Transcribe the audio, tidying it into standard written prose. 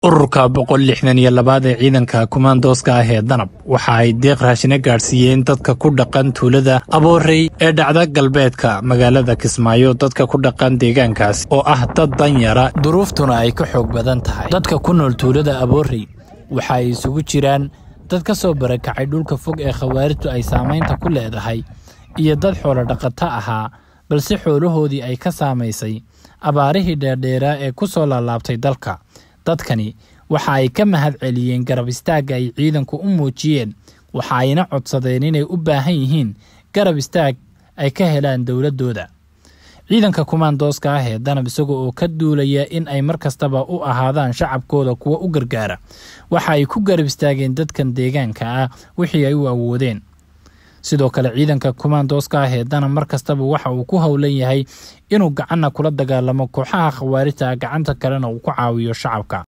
ururka 162 ee ciidanka kumaandooska ah ee Danab waxa ay deeq raashin gaarsiiyeen dadka ku dhaqan tuulada Aboorey ee dhacda galbeedka magaalada Kismaayo. Dadka ku dhaqan deegaankaas oo ah dad danyara duruuftuna ay ka xoog badan tahay. Dadka ku nool tuulada Aboorey waxa ay isugu jiraan dad ka soo barakacay dhulka fog ee khawaarijtu ay saameynta ku leedahay iyo dad xoolo dhaqato ahaa balse xoolahoodii ay ka saameysay abaarihii dheerdheeraa ee ku soo laalaabtay dalka. dadkani waxa ay ka mahad celiyeen garab istaag ay ciidanku u muujiyeen, waxa ayna codsadeen inay u baahan yihiin garab istaag ay ka helaan dawladooda. ciidanka kumaandooska ah ee Danab isagoo ka duulaya in ay markastaba u ahaadaan shacabkooda kuwa u gargaara, waxa ay ku garab istaageen dadkan deegaanka ah wixii ay u awoodeen. sidoo kale ciidanka kumaandooska ah ee Danab markastaba waxa uu ku hawlan yahay inuu gacanna kula dagaalamo kooxaha khawaarijta, gacanta kalena uu ku caawiyo shacabka.